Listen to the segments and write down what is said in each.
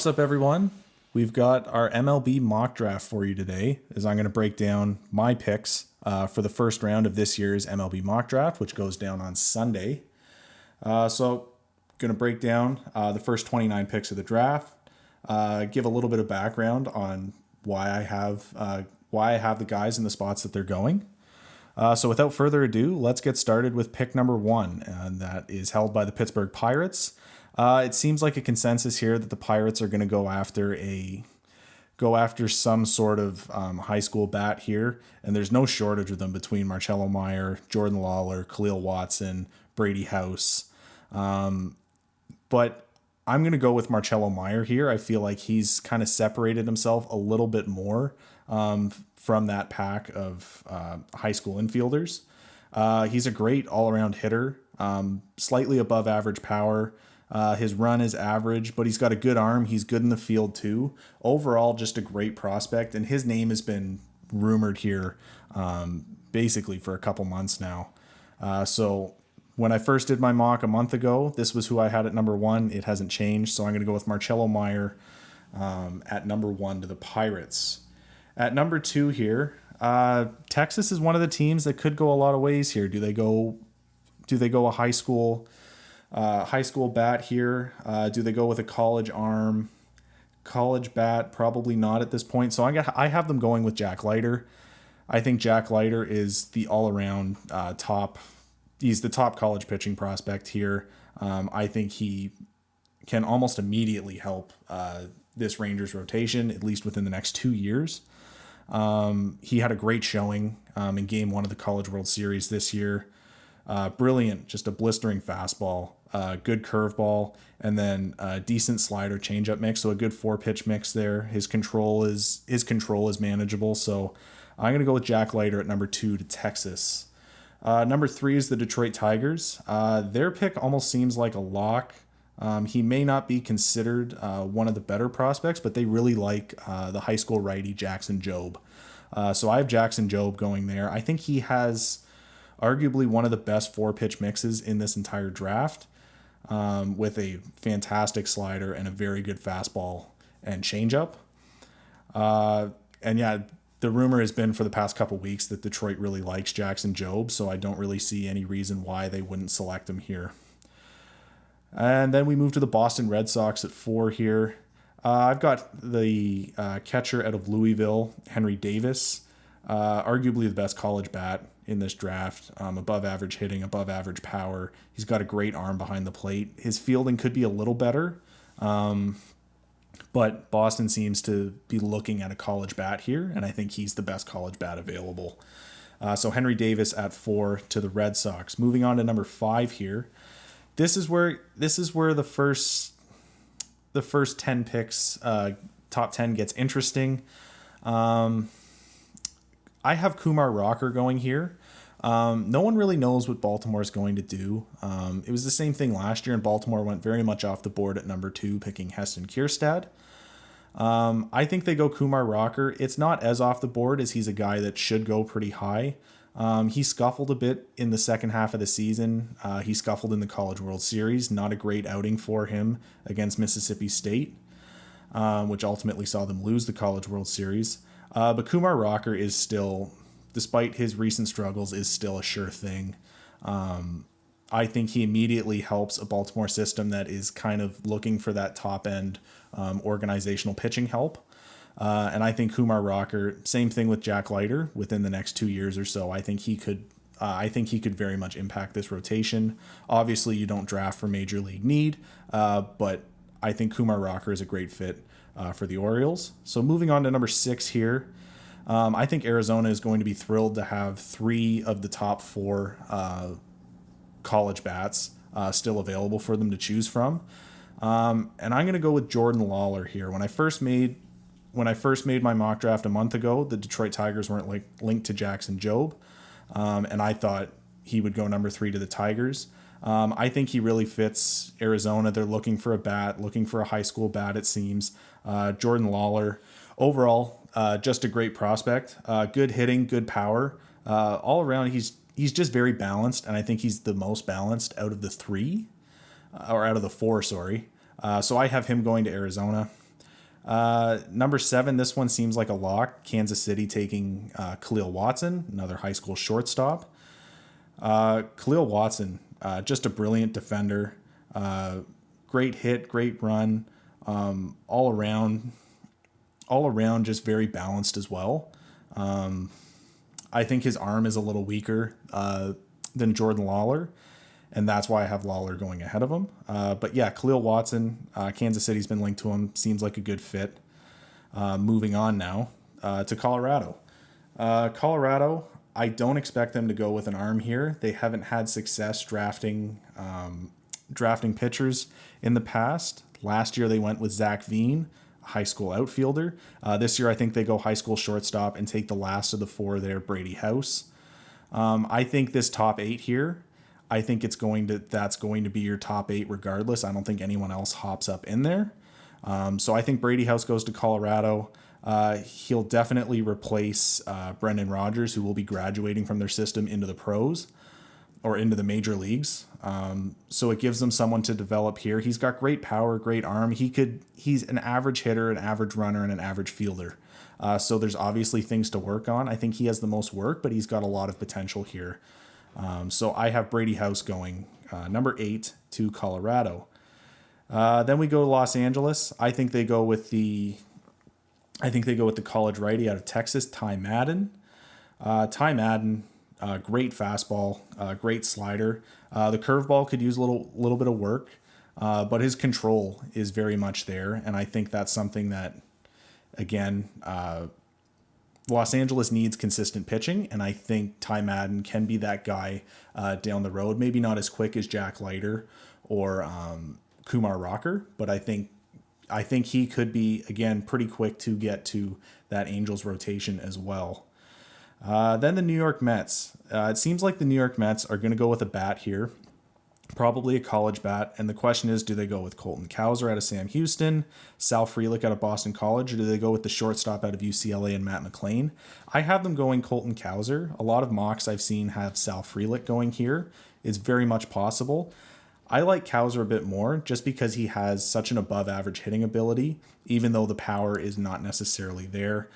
What's up, everyone? We've got our MLB Mock Draft for you today, as I'm going to break down my picks for the first round of this year's MLB Mock Draft, which goes down on Sunday. So, going to break down the first 29 picks of the draft, give a little bit of background on why I have the guys in the spots that they're going. So, without further ado, let's get started with pick number one, and that is held by the Pittsburgh Pirates. It seems like a consensus here that the Pirates are going to go after some sort of high school bat here, and there's no shortage of them between Marcelo Meyer, Jordan Lawler, Khalil Watson, Brady House. But I'm going to go with Marcelo Meyer here. I feel like he's kind of separated himself a little bit more from that pack of high school infielders. He's a great all-around hitter, slightly above average power. His run is average, but he's got a good arm. He's good in the field too. Overall, just a great prospect, and his name has been rumored here basically for a couple months now. So when I first did my mock a month ago, this was who I had at number one. It hasn't changed, so I'm going to go with Marcelo Meyer at number one to the Pirates. At number two here, Texas is one of the teams that could go a lot of ways here. Do they go a high school bat here? Do they go with a college arm? College bat? Probably not at this point. So I have them going with Jack Leiter. I think Jack Leiter is the all-around top. He's the top college pitching prospect here. I think he can almost immediately help this Rangers rotation, at least within the next 2 years. He had a great showing in Game 1 of the College World Series this year. Brilliant, just a blistering fastball, good curveball, and then a decent slider changeup mix. So a good 4-pitch mix there. His control is manageable. So I'm going to go with Jack Leiter at number two to Texas. Number three is the Detroit Tigers. Their pick almost seems like a lock. He may not be considered one of the better prospects, but they really like the high school righty Jackson Jobe. So I have Jackson Jobe going there. I think he has arguably one of the best 4-pitch mixes in this entire draft, with a fantastic slider and a very good fastball and changeup. And yeah, the rumor has been for the past couple weeks that Detroit really likes Jackson Jobe, so I don't really see any reason why they wouldn't select him here. And then we move to the Boston Red Sox at 4 here. I've got the catcher out of Louisville, Henry Davis, arguably the best college bat in this draft. Above average hitting, above average power. He's got a great arm behind the plate. His fielding could be a little better, but Boston seems to be looking at a college bat here, and I think he's the best college bat available. So Henry Davis at 4 to the Red Sox. Moving on to number 5 here. This is where the first 10 picks, top 10 gets interesting. I have Kumar Rocker going here. No one really knows what Baltimore is going to do. It was the same thing last year, and Baltimore went very much off the board at number 2, picking Heston Kjerstad. I think they go Kumar Rocker. It's not as off the board as he's a guy that should go pretty high. He scuffled a bit in the second half of the season. He scuffled in the College World Series. Not a great outing for him against Mississippi State, which ultimately saw them lose the College World Series. But Kumar Rocker is still, despite his recent struggles, is still a sure thing. I think he immediately helps a Baltimore system that is kind of looking for that top-end organizational pitching help. And I think Kumar Rocker, same thing with Jack Leiter, within the next 2 years or so, I think he could very much impact this rotation. Obviously, you don't draft for major league need, but I think Kumar Rocker is a great fit for the Orioles. So moving on to number 6 here, I think Arizona is going to be thrilled to have 3 of the top 4 college bats still available for them to choose from. And I'm going to go with Jordan Lawler here. When I first made my mock draft a month ago, the Detroit Tigers weren't linked to Jackson Jobe, and I thought he would go number 3 to the Tigers. I think he really fits Arizona. They're looking for a bat, looking for a high school bat, it seems. Jordan Lawler, overall, just a great prospect. Good hitting, good power. All around, he's just very balanced, and I think he's the most balanced out of the 4, sorry. So I have him going to Arizona. Number 7, this one seems like a lock. Kansas City taking Khalil Watson, another high school shortstop. Khalil Watson, just a brilliant defender. Great hit, great run. All around, just very balanced as well. I think his arm is a little weaker than Jordan Lawler, and that's why I have Lawler going ahead of him. But yeah, Khalil Watson, Kansas City's been linked to him. Seems like a good fit. Moving on now to Colorado. Colorado, I don't expect them to go with an arm here. They haven't had success drafting pitchers in the past. Last year they went with Zach Veen, a high school outfielder. This year I think they go high school shortstop and take the last of the 4 there, Brady House. I think this top 8 here, I think that's going to be your top 8 regardless. I don't think anyone else hops up in there. So I think Brady House goes to Colorado. He'll definitely replace Brendan Rodgers, who will be graduating from their system into the pros or into the major leagues. So it gives them someone to develop here. He's got great power, great arm. He's an average hitter, an average runner, and an average fielder. So there's obviously things to work on. I think he has the most work, but he's got a lot of potential here. So I have Brady House going number 8 to Colorado. Then we go to Los Angeles. I think they go with the college righty out of Texas, Ty Madden. Ty Madden, great fastball, great slider. The curveball could use a little bit of work, but his control is very much there, and I think that's something that, again, Los Angeles needs consistent pitching, and I think Ty Madden can be that guy down the road. Maybe not as quick as Jack Leiter or Kumar Rocker, but I think he could be, again, pretty quick to get to that Angels rotation as well. Then the New York Mets. It seems like the New York Mets are going to go with a bat here, probably a college bat. And the question is, do they go with Colton Cowser out of Sam Houston, Sal Frelick out of Boston College, or do they go with the shortstop out of UCLA and Matt McLean? I have them going Colton Cowser. A lot of mocks I've seen have Sal Frelick going here. It's very much possible. I like Cowser a bit more just because he has such an above average hitting ability, even though the power is not necessarily there.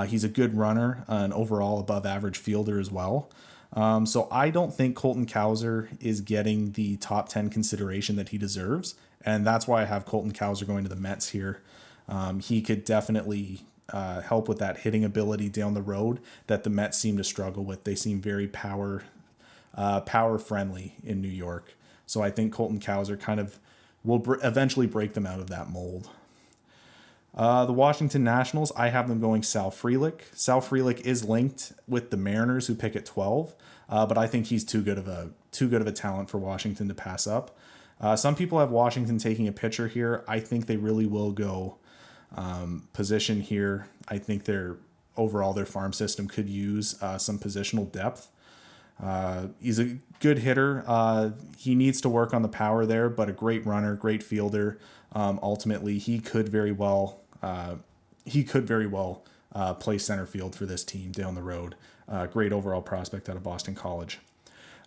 He's a good runner, an overall above average fielder as well. So I don't think Colton Cowser is getting the top 10 consideration that he deserves. And that's why I have Colton Cowser going to the Mets here. He could definitely help with that hitting ability down the road that the Mets seem to struggle with. They seem very power friendly in New York. So I think Colton Cowser kind of will eventually break them out of that mold. The Washington Nationals, I have them going Sal Frelick. Sal Frelick is linked with the Mariners, who pick at 12, but I think he's too good of a talent for Washington to pass up. Some people have Washington taking a pitcher here. I think they really will go position here. I think their farm system could use some positional depth. He's a good hitter. He needs to work on the power there, but a great runner, great fielder. Ultimately, he could very well play center field for this team down the road. Great overall prospect out of Boston College.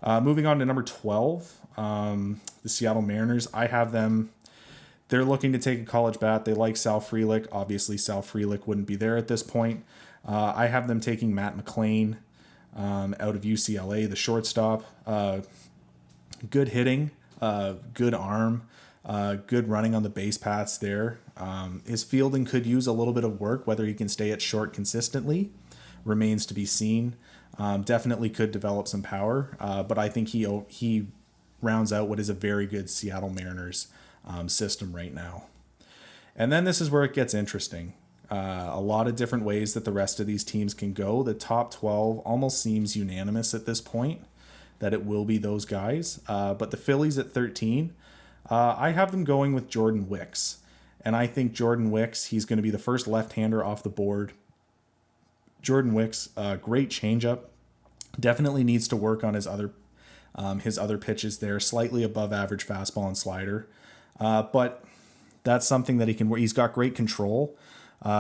Moving on to number 12, the Seattle Mariners. I have them. They're looking to take a college bat. They like Sal Frelick. Obviously, Sal Frelick wouldn't be there at this point. I have them taking Matt McLean out of UCLA, the shortstop. Good hitting, good arm, good running on the base paths there. His fielding could use a little bit of work. Whether he can stay at short consistently remains to be seen. Definitely could develop some power, but I think he rounds out what is a very good Seattle Mariners system right now. And then this is where it gets interesting. A lot of different ways that the rest of these teams can go. The top 12 almost seems unanimous at this point that it will be those guys. But the Phillies at 13, I have them going with Jordan Wicks. And I think Jordan Wicks, he's going to be the first left-hander off the board. Jordan Wicks, great changeup. Definitely needs to work on his other pitches there. Slightly above average fastball and slider. But that's something that he can. He's got great control.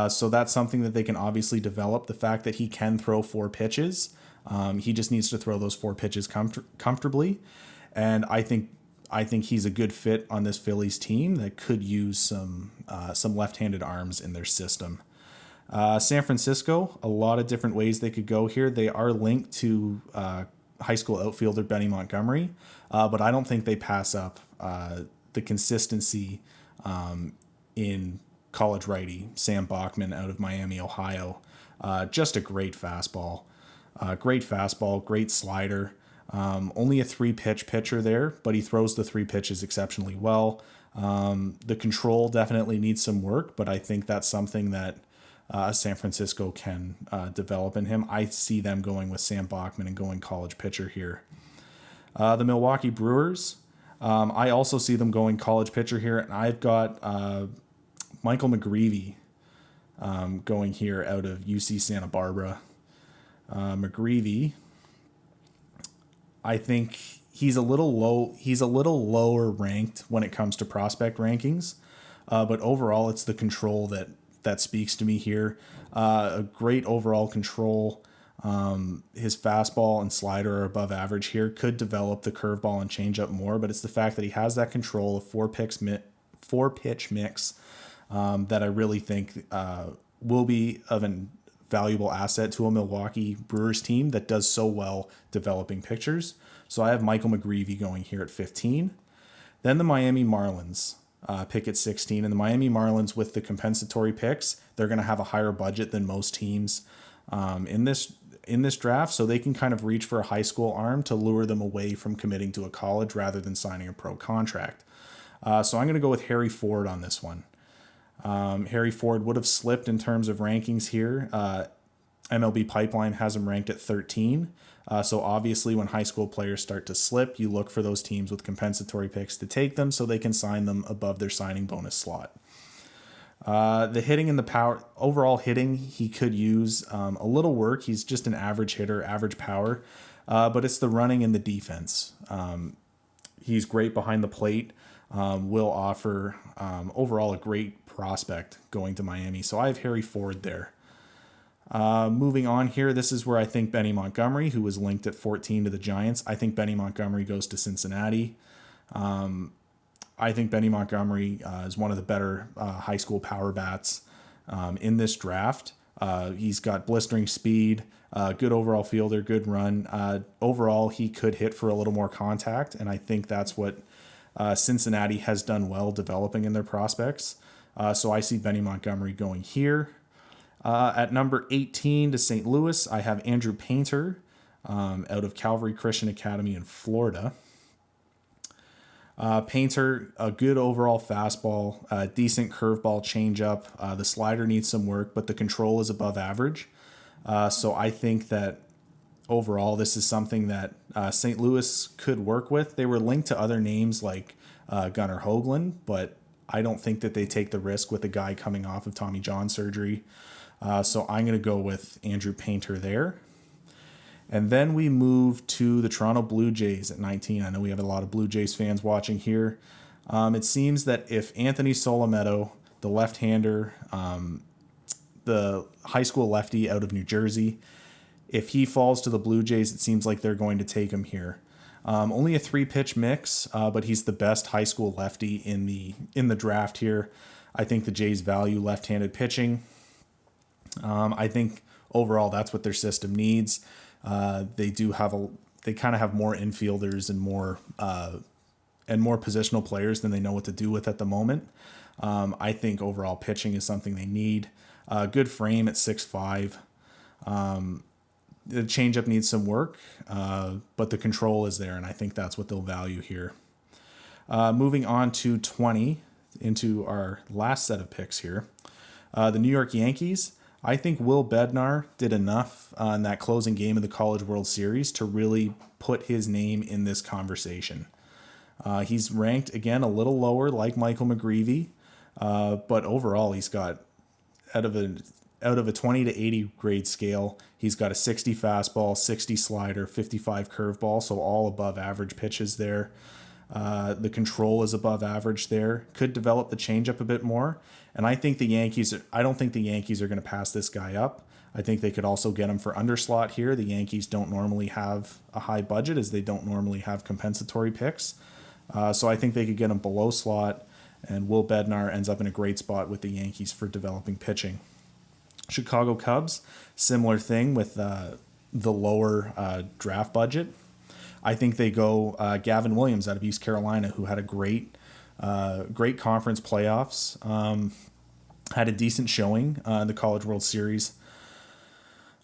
So that's something that they can obviously develop. The fact that he can throw 4 pitches. He just needs to throw those 4 pitches comfortably. And I think I think he's a good fit on this Phillies team that could use some left-handed arms in their system. San Francisco, a lot of different ways they could go here. They are linked to high school outfielder Benny Montgomery, but I don't think they pass up the consistency in college righty Sam Bachman out of Miami, Ohio. Just a great fastball. Great slider. Only a 3-pitch pitcher there, but he throws the 3 pitches exceptionally well. The control definitely needs some work, but I think that's something that San Francisco can develop in him. I see them going with Sam Bachman and going college pitcher here. The Milwaukee Brewers, I also see them going college pitcher here, and I've got Michael McGreevy going here out of UC Santa Barbara. McGreevy, I think he's a little low. He's a little lower ranked when it comes to prospect rankings, but overall, it's the control that speaks to me here. A great overall control. His fastball and slider are above average here. Could develop the curveball and changeup more, but it's the fact that he has that control of 4-pitch mix that I really think will be of an valuable asset to a Milwaukee Brewers team that does so well developing pitchers. So I have Michael McGreevy going here at 15. Then the Miami Marlins pick at 16. And the Miami Marlins, with the compensatory picks, they're going to have a higher budget than most teams in this draft. So they can kind of reach for a high school arm to lure them away from committing to a college rather than signing a pro contract. So I'm going to go with Harry Ford on this one. Harry Ford would have slipped in terms of rankings here. MLB Pipeline has him ranked at 13. So obviously when high school players start to slip, you look for those teams with compensatory picks to take them so they can sign them above their signing bonus slot. The hitting and the power, overall hitting, he could use a little work. He's just an average hitter, average power, but it's the running and the defense. He's great behind the plate, will offer overall a great prospect going to Miami. So I have Harry Ford there. Moving on here, this is where I think Benny Montgomery, who was linked at 14 to the Giants, I think Benny Montgomery goes to Cincinnati. I think Benny Montgomery is one of the better high school power bats in this draft. He's got blistering speed, good overall fielder, good run. Overall, he could hit for a little more contact, and I think that's what Cincinnati has done well developing in their prospects. So I see Benny Montgomery going here. At number 18 to St. Louis, I have Andrew Painter out of Calvary Christian Academy in Florida. Painter, a good overall fastball, decent curveball changeup. The slider needs some work, but the control is above average. So I think that overall this is something that St. Louis could work with. They were linked to other names like Gunnar Hoagland, but I don't think that they take the risk with a guy coming off of Tommy John surgery. So I'm going to go with Andrew Painter there. And then we move to the Toronto Blue Jays at 19. I know we have a lot of Blue Jays fans watching here. It seems that if Anthony Solometo, the left-hander, the high school lefty out of New Jersey, if he falls to the Blue Jays, it seems like they're going to take him here. Only a 3-pitch mix, but he's the best high school lefty in the draft here. I think the Jays value left-handed pitching. I think overall that's what their system needs. They kind of have more infielders and more positional players than they know what to do with at the moment. I think overall pitching is something they need. Good frame at 6'5". The changeup needs some work, but the control is there, and I think that's what they'll value here. Moving on to 20, into our last set of picks here. The New York Yankees. I think Will Bednar did enough in that closing game of the College World Series to really put his name in this conversation. He's ranked, again, a little lower like Michael McGreevy, but overall he's got, out of a 20 to 80 grade scale, he's got a 60 fastball, 60 slider, 55 curveball, so all above average pitches there. The control is above average there. Could develop the changeup a bit more. And I don't think the Yankees are going to pass this guy up. I think they could also get him for underslot here. The Yankees don't normally have a high budget, as they don't normally have compensatory picks. So I think they could get him below slot, and Will Bednar ends up in a great spot with the Yankees for developing pitching. Chicago Cubs, similar thing with the lower draft budget. I think they go Gavin Williams out of East Carolina, who had a great conference playoffs, had a decent showing in the College World Series.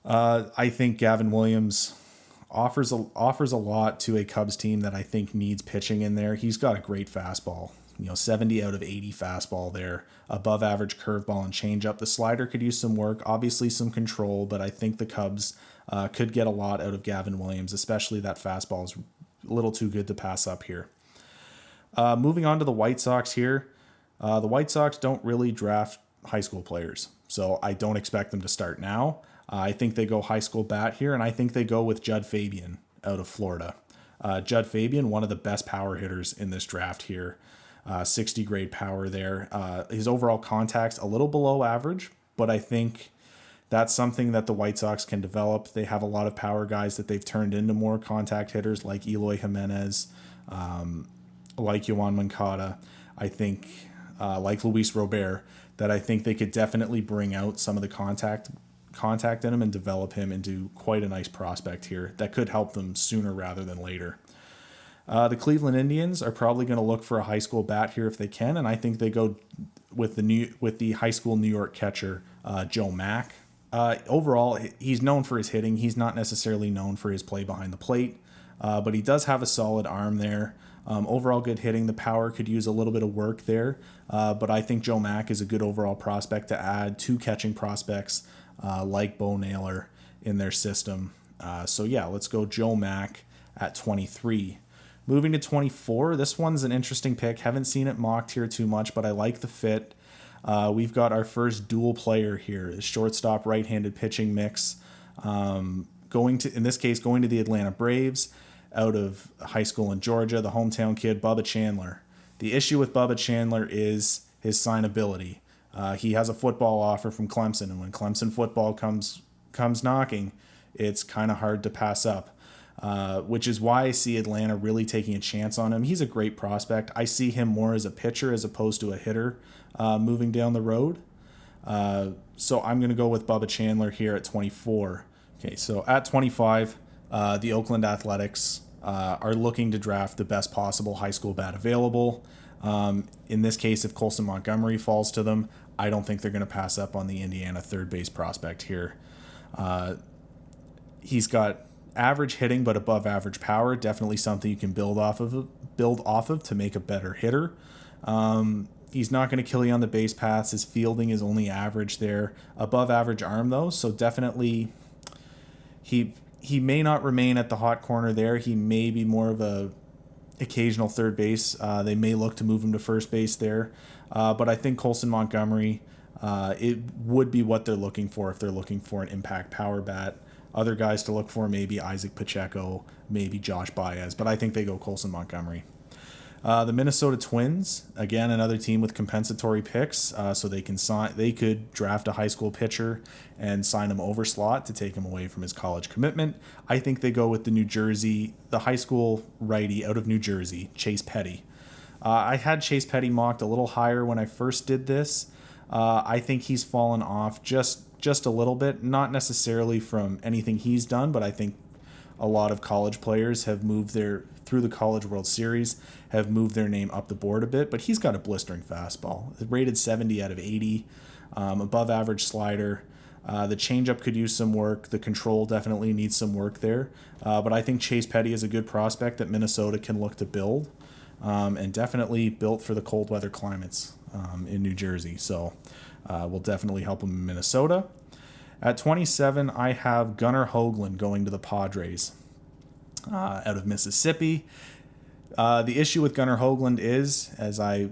I think Gavin Williams offers a lot to a Cubs team that I think needs pitching in there. He's got a great fastball, 70 out of 80 fastball there, above average curveball and changeup. The slider could use some work, obviously some control, but I think the Cubs could get a lot out of Gavin Williams, especially that fastball is a little too good to pass up here. Moving on to the White Sox here. The White Sox don't really draft high school players, so I don't expect them to start now. I think they go high school bat here, and I think they go with Judd Fabian out of Florida. Judd Fabian, one of the best power hitters in this draft here. 60 grade power there. His overall contact's a little below average, but I think that's something that the White Sox can develop. They have a lot of power guys that they've turned into more contact hitters, like Eloy Jimenez, like Yoan Moncada. I think, like Luis Robert, that I think they could definitely bring out some of the contact in him and develop him into quite a nice prospect here that could help them sooner rather than later. The Cleveland Indians are probably going to look for a high school bat here if they can, and I think they go with the high school New York catcher Joe Mack. Overall, he's known for his hitting. He's not necessarily known for his play behind the plate, but he does have a solid arm there. Overall good hitting. The power could use a little bit of work there, but I think Joe Mack is a good overall prospect to add to catching prospects like Bo Naylor in their system. So yeah, let's go Joe Mack at 23. Moving to 24, this one's an interesting pick. Haven't seen it mocked here too much, but I like the fit. We've got our first dual player here, shortstop right-handed pitching mix. Going to the Atlanta Braves out of high school in Georgia, the hometown kid, Bubba Chandler. The issue with Bubba Chandler is his signability. He has a football offer from Clemson, and when Clemson football comes knocking, it's kind of hard to pass up. Which is why I see Atlanta really taking a chance on him. He's a great prospect. I see him more as a pitcher as opposed to a hitter moving down the road. So I'm going to go with Bubba Chandler here at 24. Okay, so at 25, the Oakland Athletics are looking to draft the best possible high school bat available. In this case, if Colson Montgomery falls to them, I don't think they're going to pass up on the Indiana third base prospect here. He's got average hitting but above average power, definitely something you can build off of to make a better hitter. He's not going to kill you on the base paths. His fielding is only average there. Above average arm though, so definitely he may not remain at the hot corner there. He may be more of a occasional third base. They may look to move him to first base there, but I think Colson Montgomery it would be what they're looking for if they're looking for an impact power bat. Other guys to look for, maybe Isaac Pacheco, maybe Josh Baez, but I think they go Colson Montgomery. The Minnesota Twins, again, another team with compensatory picks, so they could draft a high school pitcher and sign him over slot to take him away from his college commitment. I think they go with the high school righty out of New Jersey, Chase Petty. I had Chase Petty mocked a little higher when I first did this. I think he's fallen off just a little bit, not necessarily from anything he's done, but I think a lot of college players have moved through the College World Series, have moved their name up the board a bit, but he's got a blistering fastball. Rated 70 out of 80, above average slider. The changeup could use some work. The control definitely needs some work there. But I think Chase Petty is a good prospect that Minnesota can look to build, and definitely built for the cold weather climates in New Jersey. So will definitely help him in Minnesota. At 27, I have Gunnar Hoagland going to the Padres out of Mississippi. The issue with Gunnar Hoagland is, as I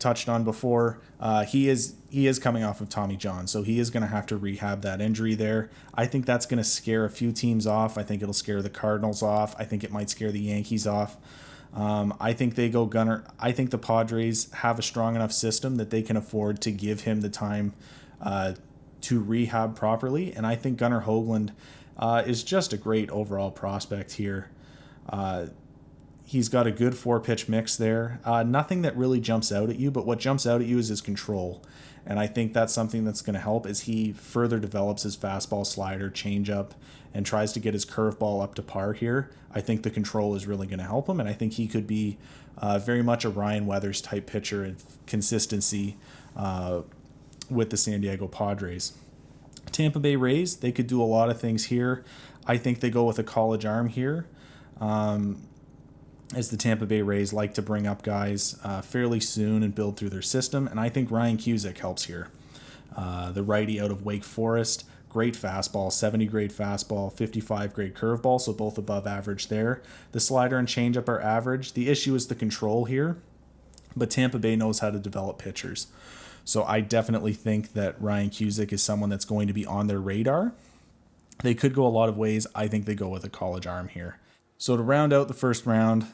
touched on before, he is coming off of Tommy John, so he is going to have to rehab that injury there. I think that's going to scare a few teams off. I think it'll scare the Cardinals off. I think it might scare the Yankees off. I think they go Gunnar. I think the Padres have a strong enough system that they can afford to give him the time to rehab properly, and I think Gunnar Hoagland is just a great overall prospect here. He's got a good 4-pitch mix there. Nothing that really jumps out at you, but what jumps out at you is his control. And I think that's something that's going to help as he further develops his fastball, slider, changeup, and tries to get his curveball up to par here. I think the control is really going to help him, and I think he could be very much a Ryan Weathers type pitcher in consistency with the San Diego Padres. Tampa Bay Rays, they could do a lot of things here. I think they go with a college arm here. As the Tampa Bay Rays like to bring up guys fairly soon and build through their system. And I think Ryan Cusick helps here. The righty out of Wake Forest, great fastball, 70 grade fastball, 55 grade curveball, so both above average there. The slider and changeup are average. The issue is the control here, but Tampa Bay knows how to develop pitchers. So I definitely think that Ryan Cusick is someone that's going to be on their radar. They could go a lot of ways. I think they go with a college arm here. So to round out the first round,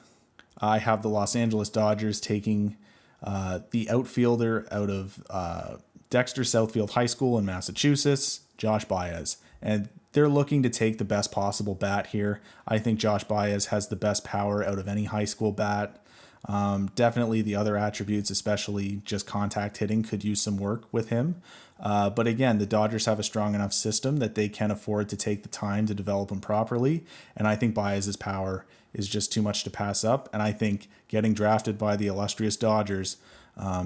I have the Los Angeles Dodgers taking the outfielder out of Dexter Southfield High School in Massachusetts, Josh Baez. And they're looking to take the best possible bat here. I think Josh Baez has the best power out of any high school bat. Definitely the other attributes, especially just contact hitting, could use some work with him. But again, the Dodgers have a strong enough system that they can afford to take the time to develop him properly. And I think Baez's power is just too much to pass up. And I think getting drafted by the illustrious Dodgers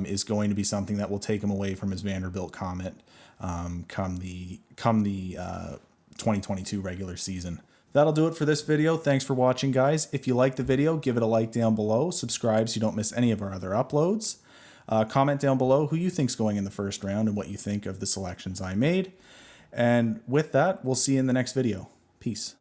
is going to be something that will take him away from his Vanderbilt Comet come the 2022 regular season. That'll do it for this video. Thanks for watching, guys. If you liked the video, give it a like down below. Subscribe so you don't miss any of our other uploads. Comment down below who you think's going in the first round and what you think of the selections I made. And with that, we'll see you in the next video. Peace.